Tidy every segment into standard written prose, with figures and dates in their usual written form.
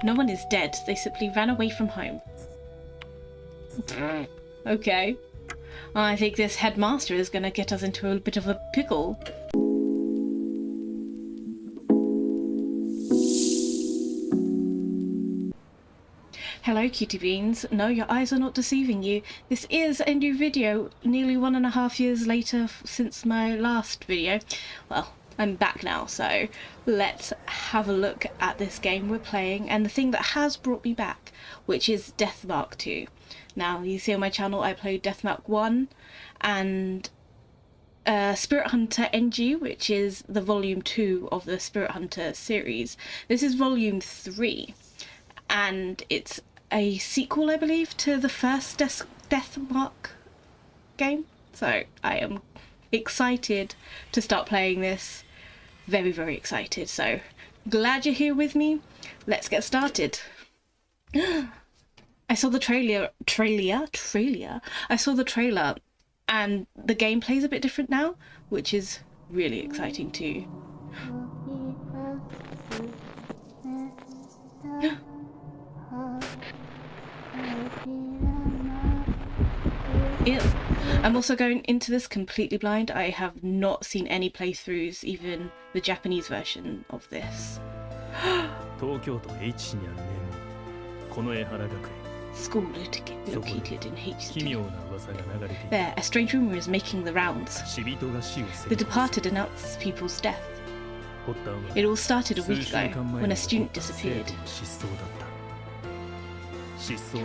No one is dead. They simply ran away from home. Okay. I think this headmaster is gonna get us into a bit of a pickle. Hello cutie beans. No, your eyes are not deceiving you. This is a new video nearly 1.5 years later since my last video. Well, I'm back now, so let's have a look at this game we're playing and the thing that has brought me back, which is ℏ𝕗𝓂𝓂𝓂𝓂𝓂. Now, you see on my channel I played ℏ𝕗𝓂𝓂𝓂𝓂𝓂 1 and Spirit Hunter NG, which is the volume 2 of the Spirit Hunter series. This is volume 3 and it's a sequel, I believe, to the first ℏ𝕗𝓂𝓂𝓂𝓂𝓂 game. So I am excited to start playing this. Very, very excited. So glad you're here with me. Let's get started. I saw the trailer. I saw the trailer and the gameplay's a bit different now, which is really exciting too. Ew. I'm also going into this completely blind. I have not seen any playthroughs, even the Japanese version of this. School located in ℏ𝕗𝓂𝓂𝓂𝓂𝓂. There, a strange rumour is making the rounds. The departed announced people's death. It all started a week ago, when a student disappeared.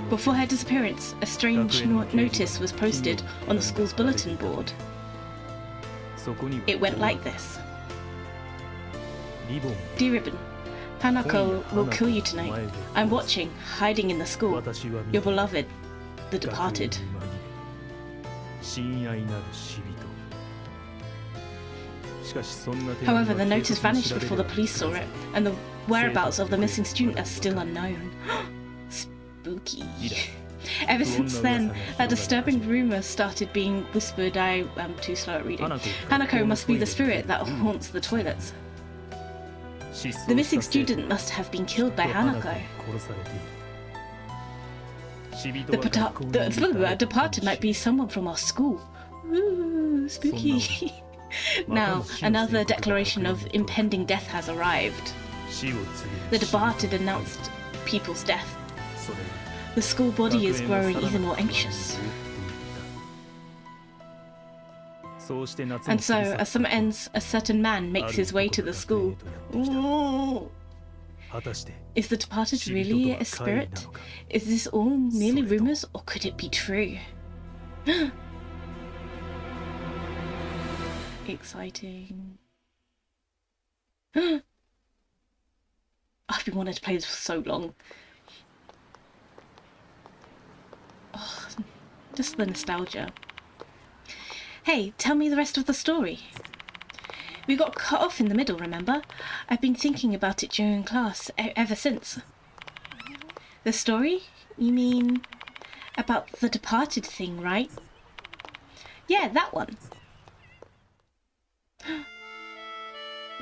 Before her disappearance, a strange notice was posted on the school's bulletin board. It went like this. Dear Ribbon, Hanako will kill you tonight. I'm watching, hiding in the school. Your beloved, the departed. However, the notice vanished before the police saw it, and the whereabouts of the missing student are still unknown. Spooky. Ever since then, a disturbing rumour started being whispered. I am too slow at reading. Hanako must be the spirit that haunts the toilets. The missing student must have been killed by Hanako. The departed might be someone from our school. Ooh, spooky. Now, another declaration of impending death has arrived. The departed announced people's death. The school body is growing even more anxious. And so, as summer ends, a certain man makes his way to the school. Ooh. Is the departed really a spirit? Is this all merely rumours, or could it be true? Exciting. I've been wanting to play this for so long. Oh, just the nostalgia. Hey, tell me the rest of the story. We got cut off in the middle, remember? I've been thinking about it during class ever since. The story? You mean about the departed thing, right? Yeah, that one.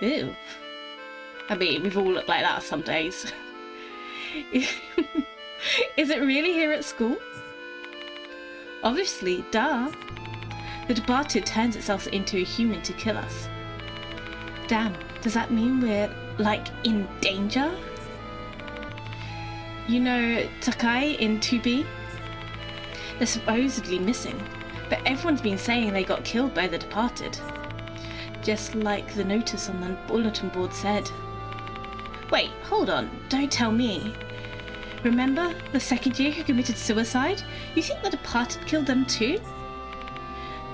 Ew. I mean, we've all looked like that some days. Is it really here at school? Obviously, duh. The departed turns itself into a human to kill us. Damn, does that mean we're, like, in danger? You know Takai in 2B? They're supposedly missing, but everyone's been saying they got killed by the departed. Just like the notice on the bulletin board said. Wait, hold on, don't tell me. Remember the second year who committed suicide? You think the departed killed them too?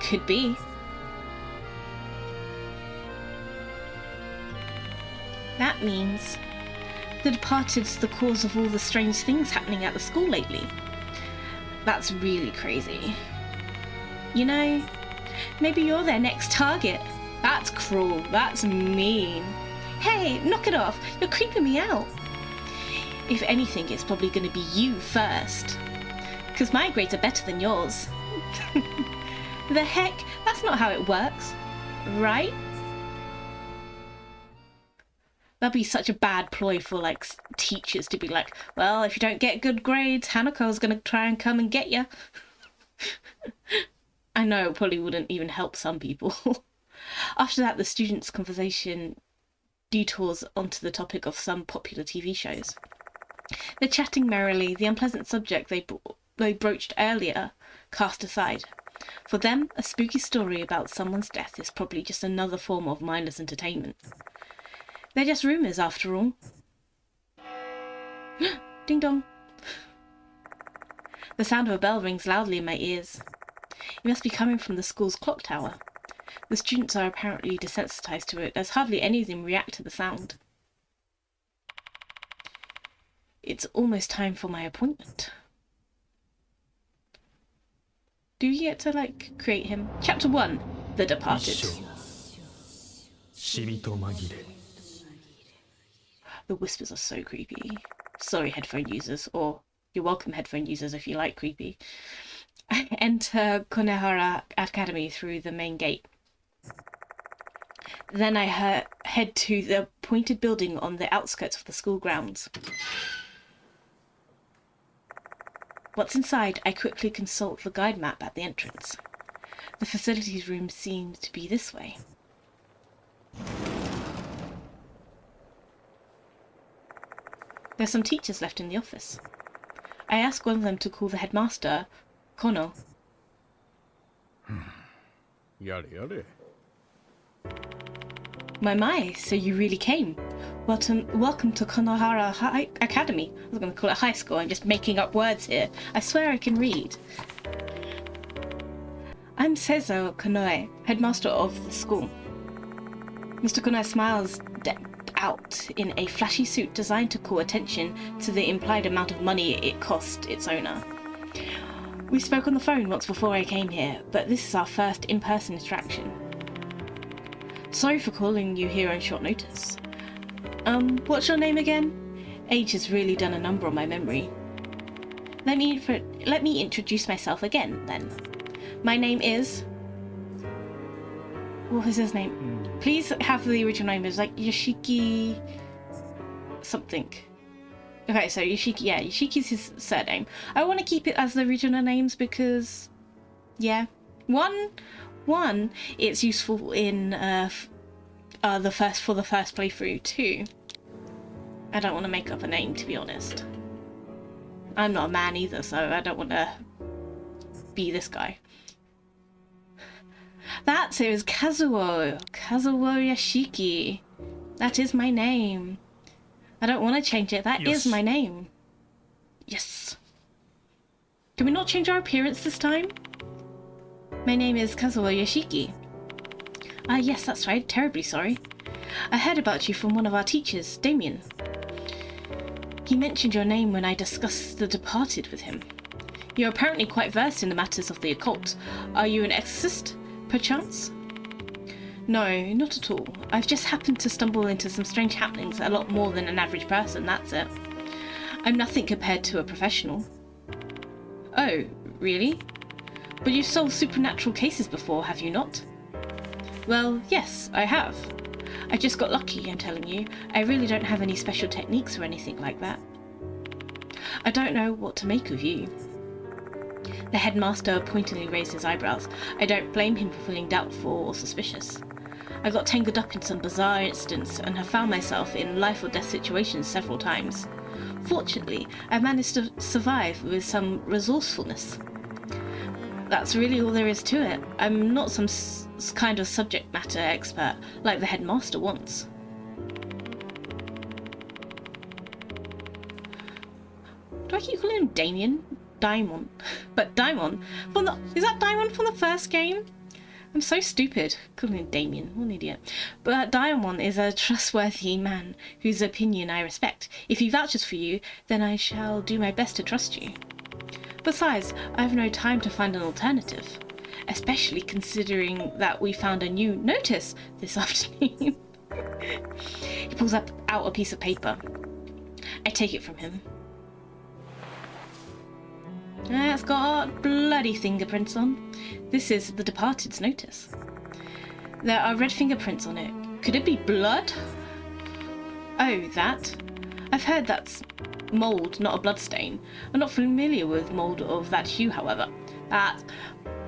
Could be. That means the departed's the cause of all the strange things happening at the school lately. That's really crazy. You know, maybe you're their next target. That's cruel. That's mean. Hey, knock it off. You're creeping me out. If anything, it's probably going to be you first. Because my grades are better than yours. The heck? That's not how it works. Right? That'd be such a bad ploy for like teachers to be like, well, if you don't get good grades, Hanako's gonna try and come and get you. I know it probably wouldn't even help some people. After that, the students' conversation detours onto the topic of some popular TV shows. They're chatting merrily, the unpleasant subject they broached earlier cast aside. For them, a spooky story about someone's death is probably just another form of mindless entertainment. They're just rumours, after all. Ding dong. The sound of a bell rings loudly in my ears. It must be coming from the school's clock tower. The students are apparently desensitized to it, as hardly any of them react to the sound. It's almost time for my appointment. Do you get to, like, create him? Chapter 1, The Departed. The whispers are so creepy. Sorry, headphone users, or you're welcome, headphone users, if you like creepy. I enter ℏ𝑗𝓂𝓂𝓒𝑒 Academy through the main gate. Then I head to the pointed building on the outskirts of the school grounds. Once inside, I quickly consult the guide map at the entrance. The facilities room seems to be this way. There's some teachers left in the office. I ask one of them to call the headmaster, Kono. Yare. My, so you really came. Welcome to Konohara Academy. I was going to call it high school, I'm just making up words here. I swear I can read. I'm Seizo Konoe, headmaster of the school. Mr. Konoe smiles, decked out in a flashy suit designed to call attention to the implied amount of money it cost its owner. We spoke on the phone once before I came here, but this is our first in-person interaction. Sorry for calling you here on short notice. What's your name again? Age has really done a number on my memory. Let me introduce myself again, then. My name is... What was his name? Please have the original name. It's like Yoshiki... something. Okay, so Yoshiki, yeah, Yoshiki's his surname. I want to keep it as the original names because... yeah. One, it's useful in for the first playthrough. 2, I don't want to make up a name, to be honest. I'm not a man either, so I don't want to be this guy. That's it, was Kazuo Yoshiki. That is my name. I don't want to change it. That is my name. Yes. Can we not change our appearance this time? My name is Kazuo Yoshiki. Yes, that's right. Terribly sorry. I heard about you from one of our teachers, Damien. He mentioned your name when I discussed The Departed with him. You're apparently quite versed in the matters of the occult. Are you an exorcist, perchance? No, not at all. I've just happened to stumble into some strange happenings, a lot more than an average person, that's it. I'm nothing compared to a professional. Oh, really? But you've solved supernatural cases before, have you not? Well, yes, I have. I just got lucky, I'm telling you. I really don't have any special techniques or anything like that. I don't know what to make of you. The headmaster pointedly raised his eyebrows. I don't blame him for feeling doubtful or suspicious. I got tangled up in some bizarre incidents and have found myself in life or death situations several times. Fortunately, I've managed to survive with some resourcefulness. That's really all there is to it. I'm not some kind of subject matter expert like the headmaster wants. Do I keep calling him Damien? Daimon. But Daimon? Is that Daimon from the first game? I'm so stupid calling him Damien. What an idiot. But Daimon is a trustworthy man whose opinion I respect. If he vouches for you, then I shall do my best to trust you. Besides, I have no time to find an alternative, especially considering that we found a new notice this afternoon. He pulls out a piece of paper. I take it from him. It's got bloody fingerprints on. This is the Departed's notice. There are red fingerprints on it. Could it be blood? Oh, that? I've heard that's mould, not a bloodstain. I'm not familiar with mould of that hue, however.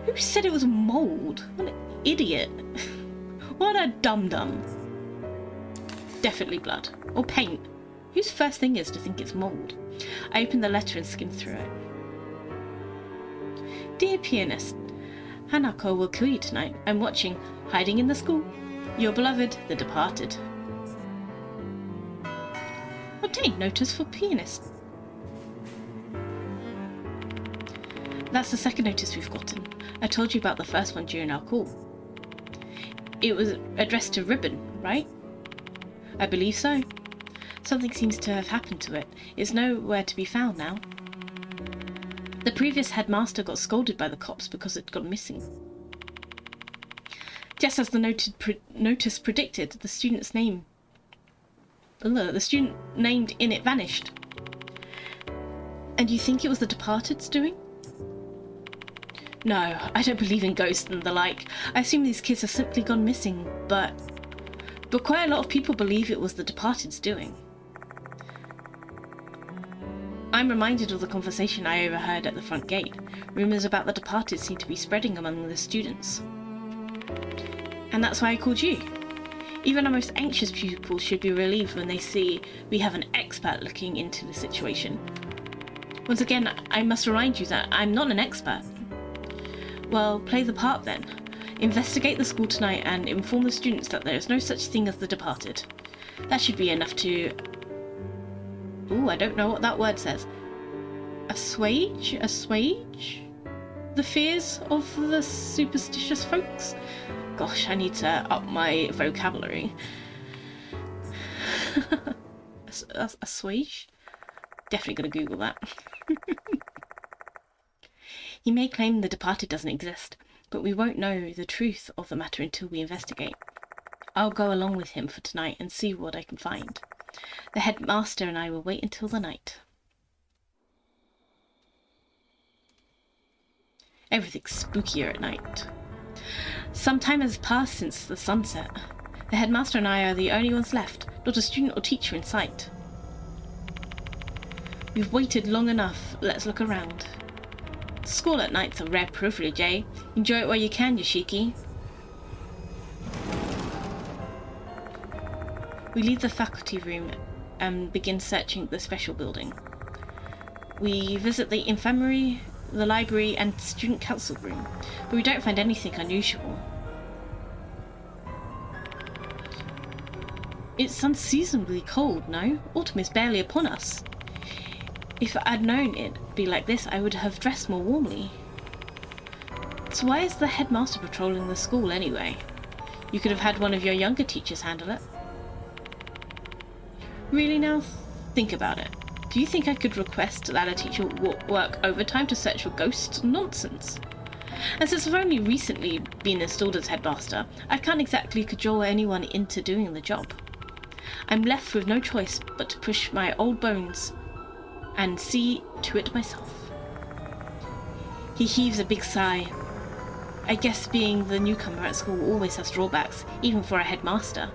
Who said it was mould? What an idiot. What a dum-dum. Definitely blood. Or paint. Whose first thing is to think it's mould? I opened the letter and skimmed through it. Dear pianist, Hanako will kill you tonight. I'm watching, hiding in the school. Your beloved, the departed. Obtained notice for pianist. That's the second notice we've gotten. I told you about the first one during our call. It was addressed to Ribbon, right? I believe so. Something seems to have happened to it. It's nowhere to be found now. The previous headmaster got scolded by the cops because it got missing. Just as the notice predicted, the student named in it vanished. And you think it was the departed's doing? No, I don't believe in ghosts and the like. I assume these kids have simply gone missing, but quite a lot of people believe it was the departed's doing. I'm reminded of the conversation I overheard at the front gate. Rumours about the departed seem to be spreading among the students. And that's why I called you. Even our most anxious pupils should be relieved when they see we have an expert looking into the situation. Once again, I must remind you that I'm not an expert. Well, play the part then. Investigate the school tonight and inform the students that there is no such thing as the departed. That should be enough to... Ooh, I don't know what that word says. Assuage the fears of the superstitious folks? Gosh, I need to up my vocabulary. Assuage? Definitely gonna Google that. He may claim the departed doesn't exist, but we won't know the truth of the matter until we investigate. I'll go along with him for tonight and see what I can find. The headmaster and I will wait until the night. Everything's spookier at night. Some time has passed since the sunset. The headmaster and I are the only ones left, not a student or teacher in sight. We've waited long enough. Let's look around. School at night's a rare privilege, eh? Enjoy it while you can, ℏ𝑗𝑠hiki. We leave the faculty room and begin searching the special building. We visit the infirmary, the library and student council room, but we don't find anything unusual. It's unseasonably cold, no? Autumn is barely upon us. If I'd known it'd be like this, I would have dressed more warmly. So why is the headmaster patrolling the school anyway? You could have had one of your younger teachers handle it. Really now? Think about it. Do you think I could request that a teacher work overtime to search for ghosts? Nonsense. And since I've only recently been installed as headmaster, I can't exactly cajole anyone into doing the job. I'm left with no choice but to push my old bones and see to it myself. He heaves a big sigh. I guess being the newcomer at school always has drawbacks, even for a headmaster.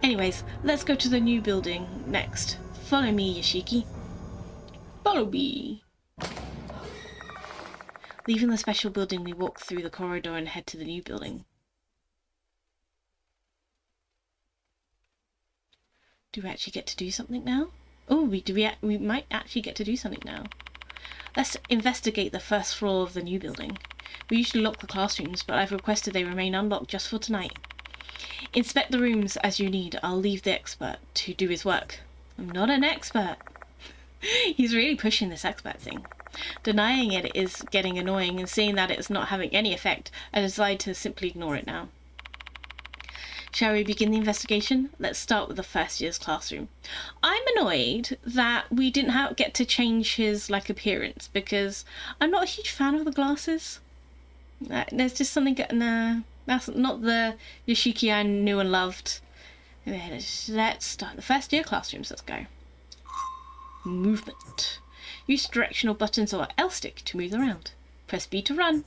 Anyways, let's go to the new building next. Follow me, ℏ𝑗𝑠hiki. Follow me. Leaving the special building, we walk through the corridor and head to the new building. Do we actually get to do something now? Oh, we might actually get to do something now. Let's investigate the first floor of the new building. We usually lock the classrooms, but I've requested they remain unlocked just for tonight. Inspect the rooms as you need. I'll leave the expert to do his work. I'm not an expert. He's really pushing this expert thing. Denying it is getting annoying, and seeing that it's not having any effect, I decide to simply ignore it now. Shall we begin the investigation? Let's start with the first year's classroom. I'm annoyed that we didn't get to change his appearance, because I'm not a huge fan of the glasses. There's just something... Nah, that's not the ℏ𝑗𝑠hiki I knew and loved. Let's start the first year classrooms. Let's go. Movement. Use directional buttons or L stick to move around. Press B to run.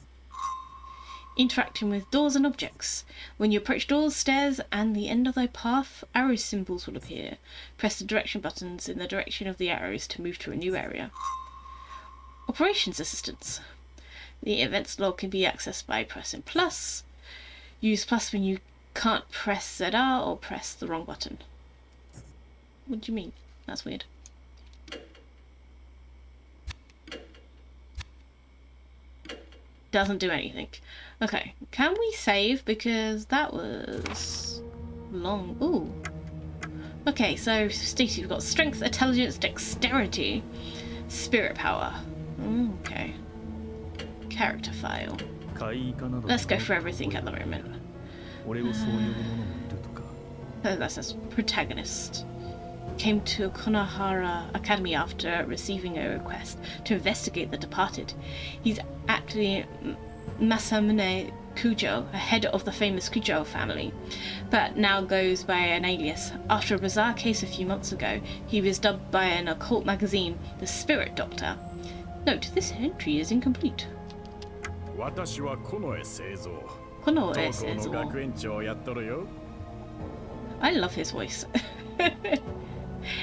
interacting with doors and objects. When you approach doors, stairs, and the end of the path, arrow symbols will appear. Press the direction buttons in the direction of the arrows to move to a new area. Operations assistance. The events log can be accessed by pressing plus. Use plus when you can't press ZR or press the wrong button. What do you mean? That's weird. Doesn't do anything. Okay, can we save? Because that was long. Ooh. Okay, so Stacey, we've got strength, intelligence, dexterity, spirit power. Okay. Character file. Let's go for everything at the moment. That says protagonist. Came to ℂ𝕁𝕂𝓂𝓂𝓂 Academy after receiving a request to investigate the departed. He's actually ℵ𝕁𝕂𝓂𝓂𝓃𝓉, a head of the famous ℏ𝕁𝓂𝓃𝓃 family, but now goes by an alias. After a bizarre case a few months ago, he was dubbed by an occult magazine the Spirit Doctor. Note, this entry is incomplete. ℏ𝕁𝓂𝓃𝓃𝓉. I love his voice.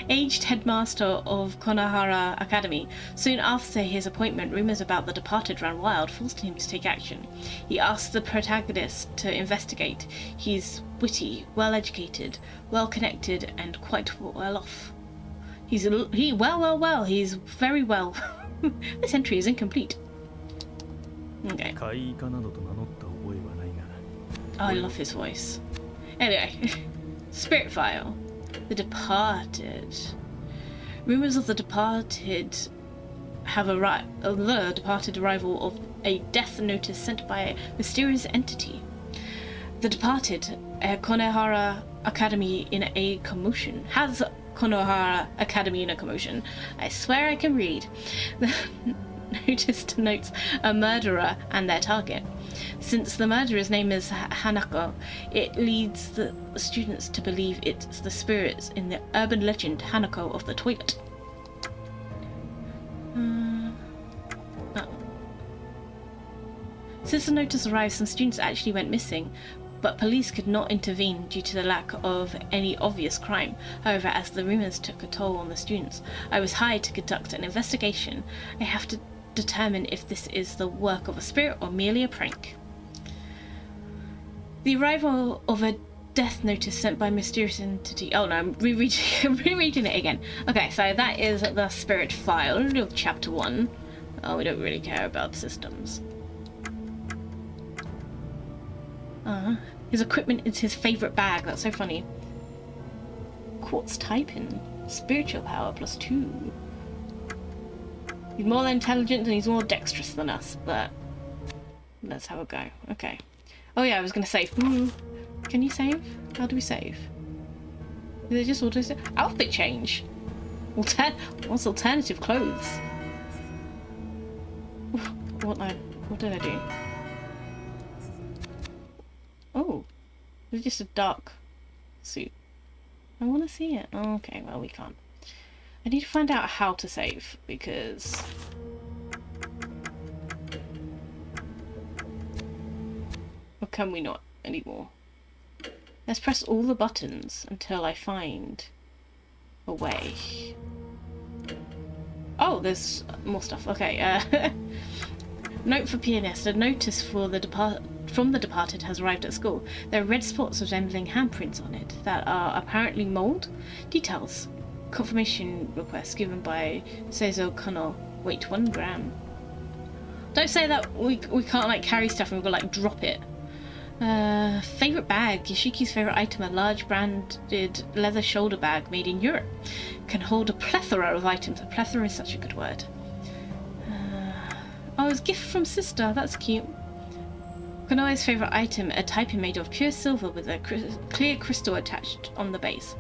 Aged headmaster of ℏ𝕁𝓂𝓂𝓃 Academy. Soon after his appointment, rumours about the departed ran wild, forcing him to take action. He asked the protagonist to investigate. He's witty, well-educated, well-connected, and quite well off. He's very well. This entry is incomplete. Okay. Oh, I love his voice. Anyway, spirit file. The departed. Rumours of the departed have the departed arrival of a death notice sent by a mysterious entity. The departed ℏ𝕁𝓂𝓂𝓃 Academy in a commotion. Has ℏ𝕁𝓂𝓂𝓃 Academy in a commotion. I swear I can read. The notice denotes a murderer and their target. Since the murderer's name is Hanako, it leads the students to believe it's the spirits in the urban legend Hanako of the toilet. Since the notice arrived, some students actually went missing, but police could not intervene due to the lack of any obvious crime. However, as the rumours took a toll on the students, I was hired to conduct an investigation. I have to determine if this is the work of a spirit or merely a prank. The arrival of a death notice sent by mysterious entity. Oh no, I'm rereading it again. Okay, so that is the spirit file of chapter 1. Oh, we don't really care about systems. His equipment is his favourite bag. That's so funny. Quartz typing. Spiritual power +2. He's more intelligent and he's more dexterous than us, but let's have a go. Okay. Oh yeah, I was gonna save. Can you save? How do we save? Is it just auto save? Outfit change. What's alternative clothes? What did I do? Oh, it's just a dark suit. I want to see it. Oh, okay, well we can't. I need to find out how to save because or can we not anymore? Let's press all the buttons until I find a way. Oh, there's more stuff. Okay. Note for pianist. A notice for from the departed has arrived at school. There are red spots resembling handprints on it that are apparently mould. Details. Confirmation request given by ℒ𝕁𝓂𝓂𝓃. Weight 1 gram. Don't say that we can't like carry stuff and we'll like drop it. Favorite bag. Yoshiki's favorite item, a large branded leather shoulder bag made in Europe. Can hold a plethora of items. A plethora is such a good word. Oh, it's a gift from sister. That's cute. ℏ𝕁𝓂𝓂𝓃's favorite item, a typing made of pure silver with a clear crystal attached on the base.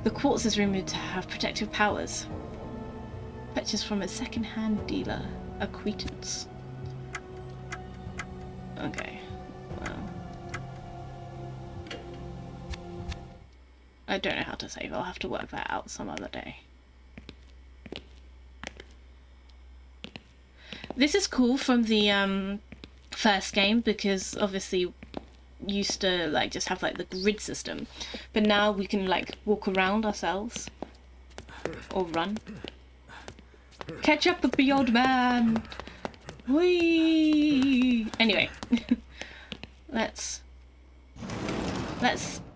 The quartz is rumoured to have protective powers. Purchased from a second-hand dealer acquaintance. Okay, well, I don't know how to save. I'll have to work that out some other day. This is cool from the first game, because obviously used to like just have like the grid system, but now we can like walk around ourselves or run. Catch up with the old man. Whee! Anyway, let's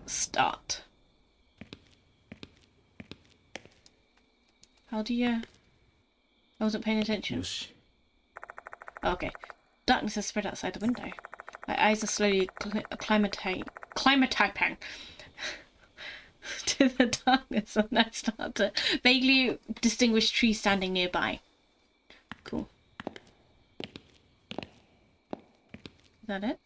start. How do you? I wasn't paying attention. Oh, okay. Darkness has spread outside the window. My eyes are slowly acclimatizing to the darkness, and I start to vaguely distinguish trees standing nearby. Cool. Is that it?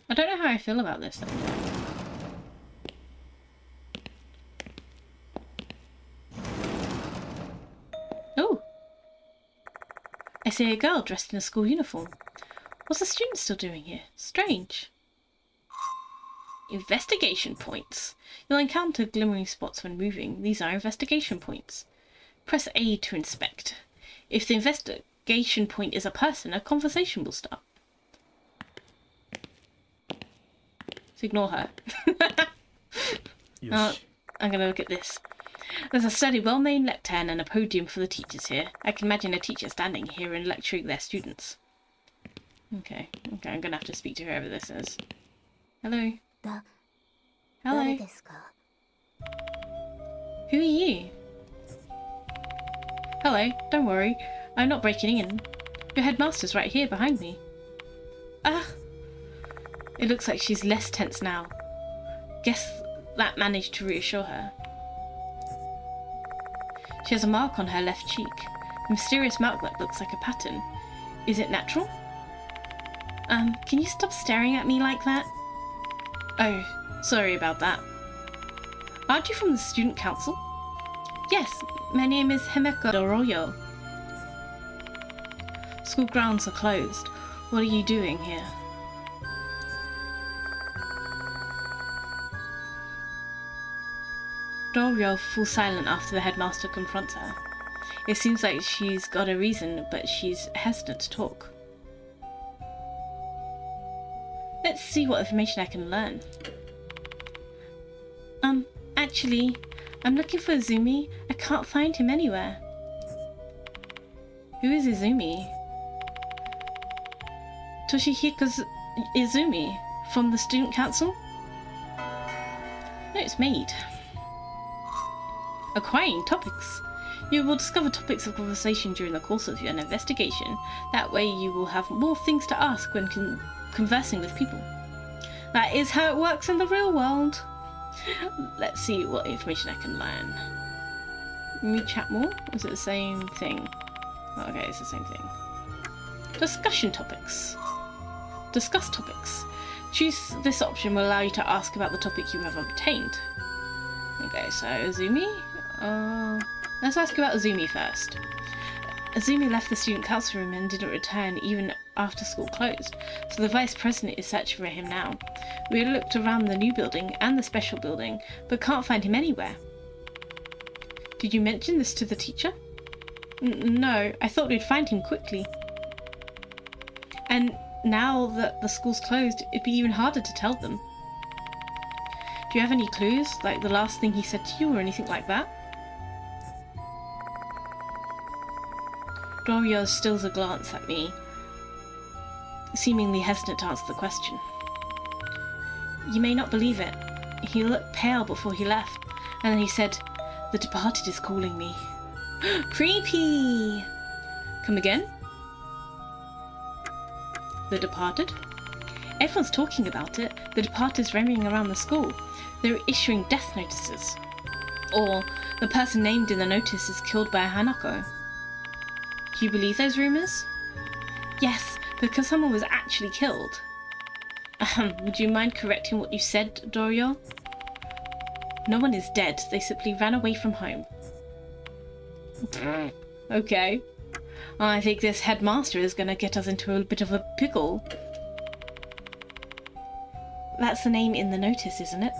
I don't know how I feel about this. Oh! I see a girl dressed in a school uniform. What's the student still doing here? Strange. Investigation points. You'll encounter glimmering spots when moving. These are investigation points. Press A to inspect. If the investigation point is a person, a conversation will start. So ignore her. I'm gonna look at this. There's a sturdy, well-made lectern and a podium for the teachers here. I can imagine a teacher standing here and lecturing their students. Okay, I'm gonna have to speak to whoever this is. Hello. Hello. Who are you? Hello, don't worry. I'm not breaking in. Your headmaster's right here behind me. Ah! It looks like she's less tense now. Guess that managed to reassure her. She has a mark on her left cheek. A mysterious mark that looks like a pattern. Is it natural? Can you stop staring at me like that? Oh, sorry about that. Aren't you from the student council? Yes, my name is ℂ𝕗𝓂𝓂𝓒𝑒. School grounds are closed. What are you doing here? ℂ𝕗𝓂𝓂𝓒𝑒 falls silent after the headmaster confronts her. It seems like she's got a reason, but she's hesitant to talk. Let's see what information I can learn. Actually, I'm looking for Izumi. I can't find him anywhere. Who is Izumi? Toshihiko's Izumi from the student council? Notes made. Acquiring topics. You will discover topics of conversation during the course of your investigation. That way you will have more things to ask when conversing with people. That is how it works in the real world. Let's see what information I can learn. Can we chat more? Or is it the same thing? Oh, okay, it's the same thing. Discussion topics. Discuss topics. Choose this option will allow you to ask about the topic you have obtained. Okay, so Izumi? Let's ask about Izumi first. Izumi left the student council room and didn't return even after school closed, so the vice president is searching for him now. We looked around the new building and the special building, but can't find him anywhere. Did you mention this to the teacher? No, I thought we'd find him quickly. And now that the school's closed, it'd be even harder to tell them. Do you have any clues, like the last thing he said to you or anything like that? ℂ𝕗𝓂𝓂𝓒𝑒 steals a glance at me, seemingly hesitant to answer the question. You may not believe it. He looked pale before he left, and then he said, "The departed is calling me." Creepy! Come again? The departed? Everyone's talking about it. The departed's roaming around the school. They're issuing death notices. Or, the person named in the notice is killed by a Hanako. Do you believe those rumours? Yes, because someone was actually killed. Would you mind correcting what you said, ℂ𝕗𝓂𝓂𝓒𝑒? No one is dead. They simply ran away from home. Okay. I think this headmaster is going to get us into a bit of a pickle. That's the name in the notice, isn't it?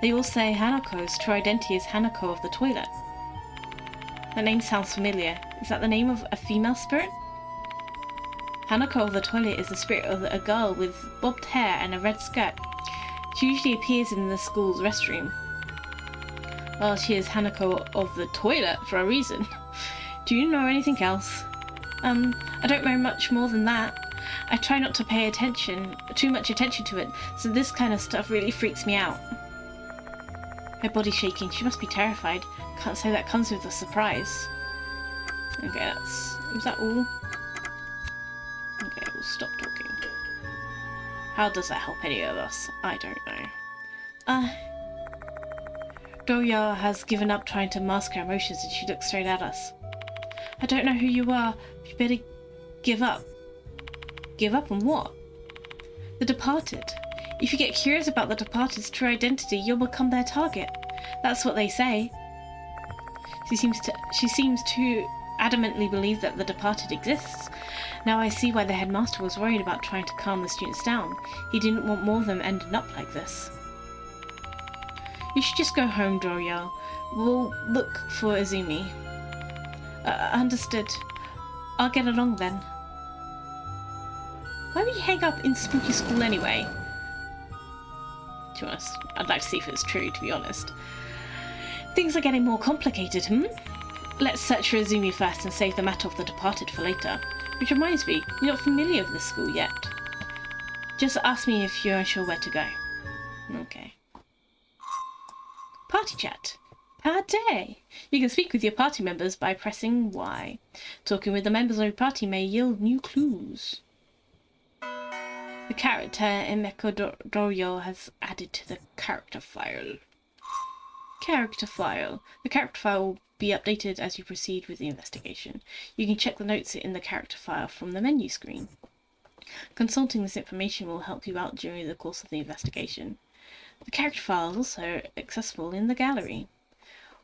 They all say Hanako's true identity is Hanako of the toilet. That name sounds familiar. Is that the name of a female spirit? ℂ𝕁𝓂𝓂𝓂𝓂𝓂𝓂 is the spirit of a girl with bobbed hair and a red skirt. She usually appears in the school's restroom. Well, she is ℂ𝕁𝓂𝓂𝓂𝓂 for a reason. Do you know anything else? I don't know much more than that. I try not to pay too much attention to it, so this kind of stuff really freaks me out. Her body's shaking. She must be terrified. Can't say that comes with a surprise. Okay, is that all? Okay, we'll stop talking. How does that help any of us? I don't know. ℏ𝕁𝓂𝓂𝓂𝓂 has given up trying to mask her emotions and she looks straight at us. I don't know who you are. You better give up. Give up on what? The departed. If you get curious about the departed's true identity, you'll become their target. That's what they say. She seems to adamantly believe that the departed exists. Now I see why the headmaster was worried about trying to calm the students down. He didn't want more of them ending up like this. You should just go home, ℏ𝕁𝓂𝓂𝓂. We'll look for Izumi. Understood. I'll get along then. Why would you hang up in spooky school anyway? To be honest, I'd like to see if it's true, to be honest. Things are getting more complicated, Let's search for Izumi first and save the matter of the departed for later. Which reminds me, you're not familiar with this school yet. Just ask me if you're unsure where to go. Okay. Party chat. Party! You can speak with your party members by pressing Y. Talking with the members of your party may yield new clues. The character ℏ𝕁𝓂𝓂𝓂𝓂 has added to the character file. Character file. The character file will be updated as you proceed with the investigation. You can check the notes in the character file from the menu screen. Consulting this information will help you out during the course of the investigation. The character file is also accessible in the gallery.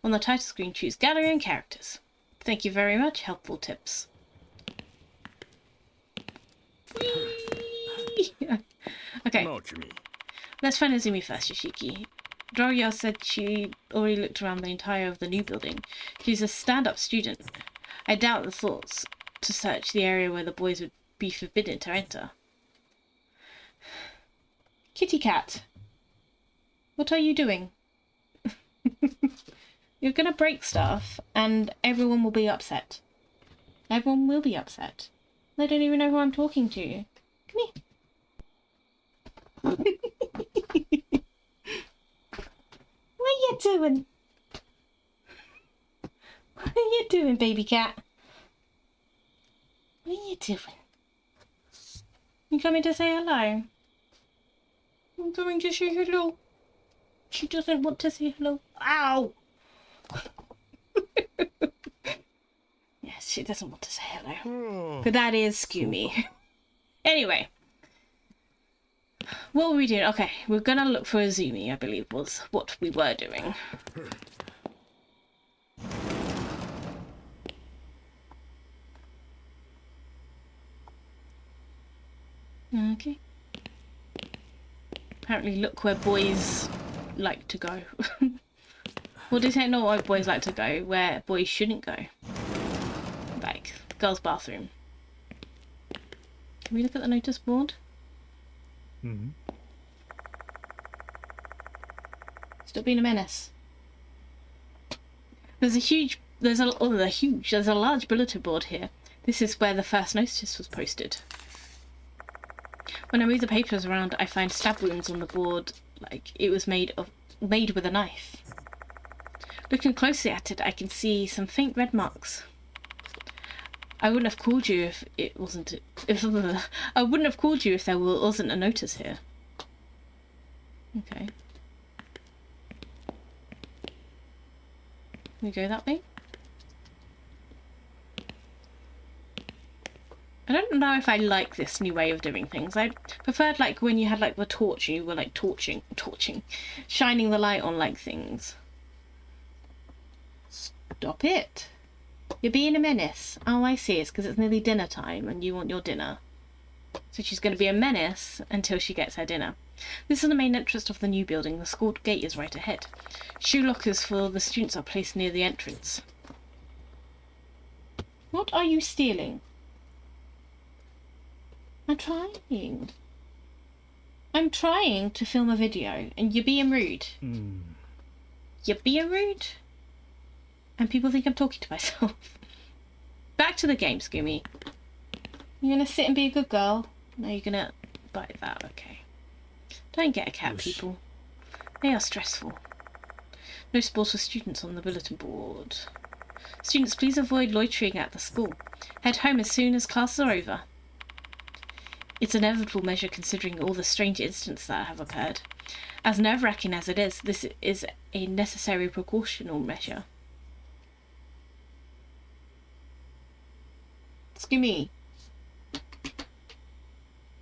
On the title screen, choose Gallery and Characters. Thank you very much. Helpful tips. Okay. Let's find Izumi first, Yoshiki. ℏ𝕁𝓂𝓂𝓂𝓂 said she already looked around the entire of the new building. She's a stand-up student. I doubt the thoughts to search the area where the boys would be forbidden to enter. Kitty cat, what are you doing? You're gonna break stuff and everyone will be upset. Everyone will be upset. They don't even know who I'm talking to. Come here. What are you doing? What are you doing, baby cat? What are you doing? You coming to say hello? I'm coming to say hello. She doesn't want to say hello. Ow! Yes, she doesn't want to say hello. But that is ℏ𝕁𝓂𝓂𝓂𝓂. Anyway. What were we doing? Okay, we're gonna look for Izumi, I believe was what we were doing. Okay. Apparently look where boys like to go. Well, they say not where boys like to go, where boys shouldn't go. Like, the girls' bathroom. Can we look at the notice board? Mm-hmm. Stop being a menace. There's a large bulletin board here. This is where the first notice was posted. When I move the papers around, I find stab wounds on the board, like it was made with a knife. Looking closely at it, I can see some faint red marks. I wouldn't have called you if it wasn't. I wouldn't have called you if there wasn't a notice here. Okay. Can we go that way? I don't know if I like this new way of doing things. I preferred like when you had like the torch and you were like torching, shining the light on like things. Stop it. You're being a menace. Oh, I see. It's because it's nearly dinner time and you want your dinner. So she's going to be a menace until she gets her dinner. This is the main entrance of the new building. The school gate is right ahead. Shoe lockers for the students are placed near the entrance. What are you stealing? I'm trying. I'm trying to film a video and you're being rude. You're being rude? And people think I'm talking to myself. Back to the game, ℏ𝑗𝓂𝓁. You're gonna sit and be a good girl? No, you're gonna bite that, okay. Don't get a cat, people. They are stressful. No sports for students on the bulletin board. Students, please avoid loitering at the school. Head home as soon as classes are over. It's an inevitable measure considering all the strange incidents that have occurred. As nerve-wracking as it is, this is a necessary precautionary measure. ℏ𝑗𝓂𝓁.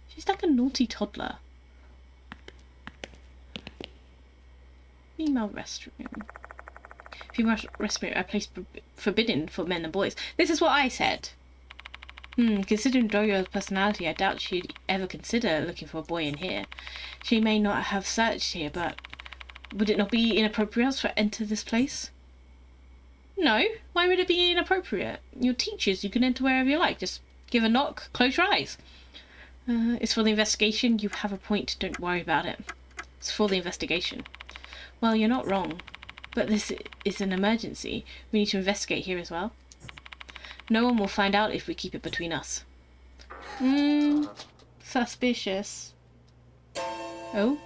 She's like a naughty toddler. Female restroom. Female restroom, a place forbidden for men and boys. This is what I said. Considering ℏ𝕖𝕔𝑝𝓂𝓂𝓒e's personality, I doubt she'd ever consider looking for a boy in here. She may not have searched here, but would it not be inappropriate to enter this place? No, why would it be inappropriate? You're teachers, you can enter wherever you like. Just give a knock, close your eyes. It's for the investigation. You have a point, don't worry about it. It's for the investigation. Well, you're not wrong, but this is an emergency. We need to investigate here as well. No one will find out if we keep it between us. Suspicious. Oh.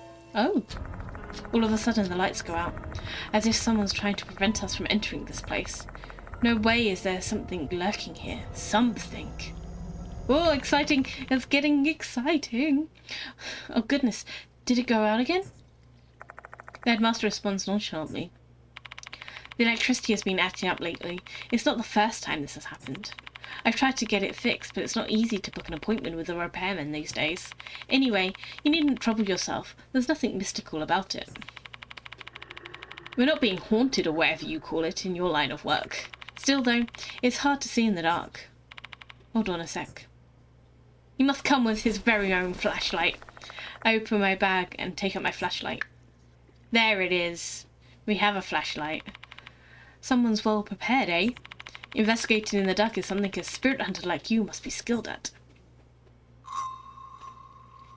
All of a sudden the lights go out, as if someone's trying to prevent us from entering this place. No way is there something lurking here. Something. Oh, exciting. It's getting exciting. Oh goodness, did it go out again? The headmaster responds nonchalantly. The electricity has been acting up lately. It's not the first time this has happened. I've tried to get it fixed, but it's not easy to book an appointment with a repairman these days. Anyway, you needn't trouble yourself. There's nothing mystical about it. We're not being haunted or whatever you call it in your line of work. Still though, it's hard to see in the dark. Hold on a sec. He must come with his very own flashlight. I open my bag and take out my flashlight. There it is. We have a flashlight. Someone's well prepared, eh? Investigating in the dark is something a spirit hunter like you must be skilled at.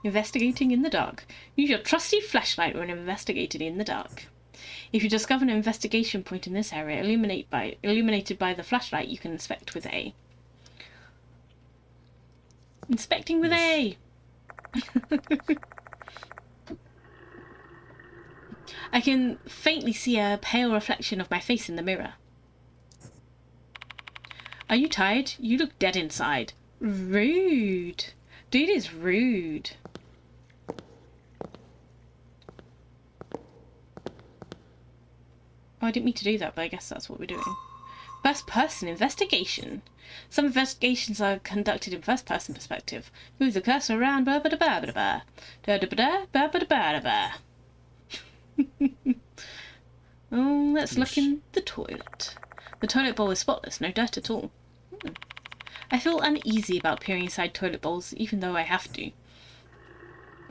Investigating in the dark. Use your trusty flashlight when investigating in the dark. If you discover an investigation point in this area illuminated by the flashlight, you can inspect with A. Inspecting with A! I can faintly see a pale reflection of my face in the mirror. Are you tired? You look dead inside. Rude. Dude is rude. Oh, I didn't mean to do that, but I guess that's what we're doing. First person investigation. Some investigations are conducted in first person perspective. Move the cursor around. Ba ba da ba ba ba da da ba da ba ba da ba da ba. Oh, let's look in the toilet. The toilet bowl is spotless, no dirt at all. I feel uneasy about peering inside toilet bowls, even though I have to.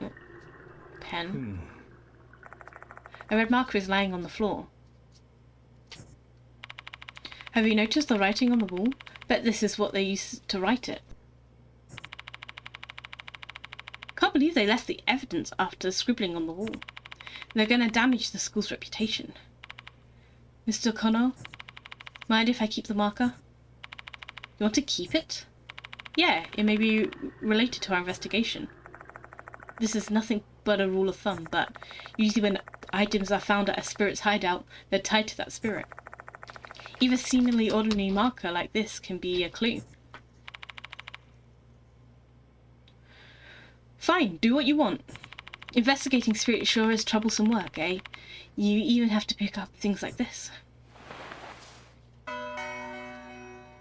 Oh. Pen. A red marker is lying on the floor. Have you noticed the writing on the wall? Bet this is what they used to write it. Can't believe they left the evidence after scribbling on the wall. They're going to damage the school's reputation. Mr. Connell, mind if I keep the marker? You want to keep it? Yeah, it may be related to our investigation. This is nothing but a rule of thumb, but usually when items are found at a spirit's hideout, they're tied to that spirit. Even a seemingly ordinary marker like this can be a clue. Fine, do what you want. Investigating spirits sure is troublesome work, eh? You even have to pick up things like this.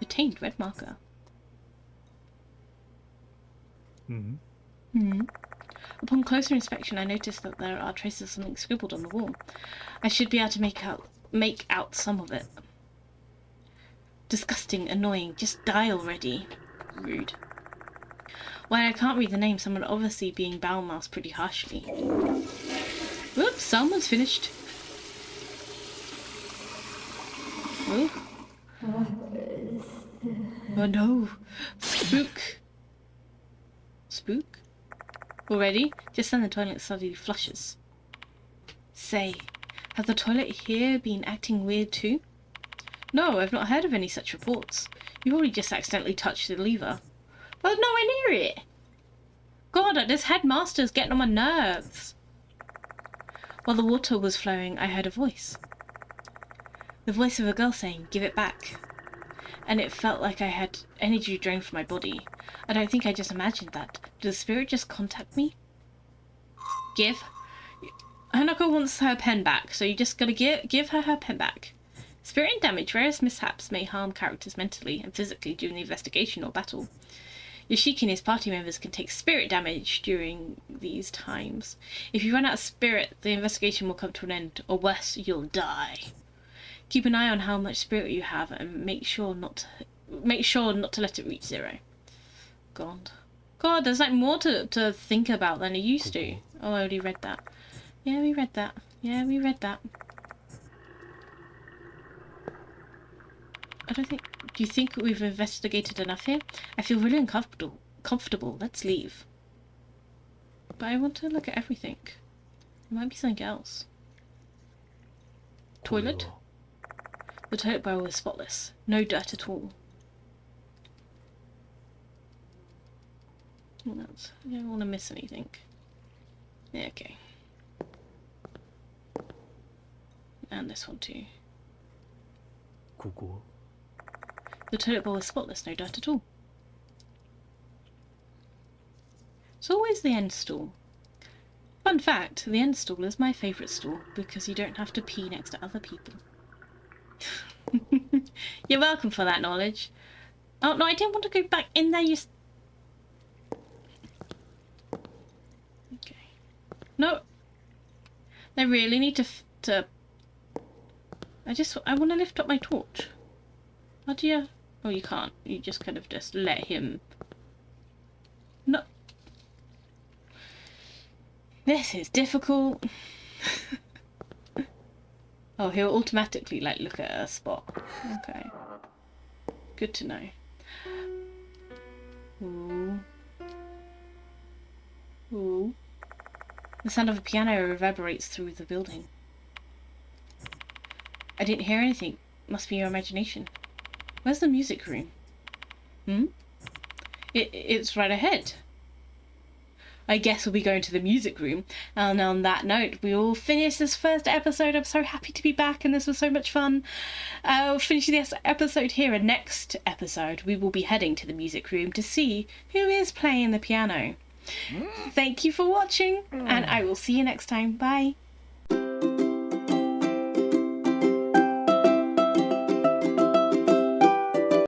Obtained red marker. Upon closer inspection, I noticed that there are traces of something scribbled on the wall. I should be able to make out some of it. Disgusting, annoying, just die already. Rude. While I can't read the name, someone obviously being bowel-mouthed pretty harshly. Whoops, someone's finished. Oh. Oh no. Spook. Spook? Already? Just then the toilet suddenly flushes. Say, has the toilet here been acting weird too? No, I've not heard of any such reports. You probably just accidentally touched the lever. But nowhere near it. God, this headmaster's getting on my nerves. While the water was flowing, I heard a voice. The voice of a girl saying, "Give it back." And it felt like I had energy drained from my body. I don't think I just imagined that. Did the spirit just contact me? Give. Hanako wants her pen back, so you just gotta give her her pen back. Spirit damage. Various mishaps may harm characters mentally and physically during the investigation or battle. Yoshiki and his party members can take spirit damage during these times. If you run out of spirit, the investigation will come to an end, or worse, you'll die. Keep an eye on how much spirit you have and make sure not to let it reach 0. God, there's like more to think about than it used to. Oh, I already read that. Yeah, we read that. Yeah, we read that. I don't think... Do you think we've investigated enough here? I feel really uncomfortable. Let's leave. But I want to look at everything. There might be something else. Toilet? The toilet bowl is spotless. No dirt at all. I don't want to miss anything. Yeah, okay. And this one too. The toilet bowl is spotless, no dirt at all. It's always the end stall. Fun fact, the end stall is my favourite stall because you don't have to pee next to other people. You're welcome for that knowledge. Oh no, I didn't want to go back in there. Okay. No. I really need to. I want to lift up my torch. How do you? Oh, you can't. You just kind of just let him. No. This is difficult. Oh, he'll automatically like look at a spot. Okay. Good to know. Ooh. Ooh. The sound of a piano reverberates through the building. I didn't hear anything. Must be your imagination. Where's the music room? It's right ahead. I guess we'll be going to the music room. And on that note, we will finish this first episode. I'm so happy to be back and this was so much fun. We'll finish this episode here, and next episode we will be heading to the music room to see who is playing the piano. Thank you for watching, and I will see you next time. Bye.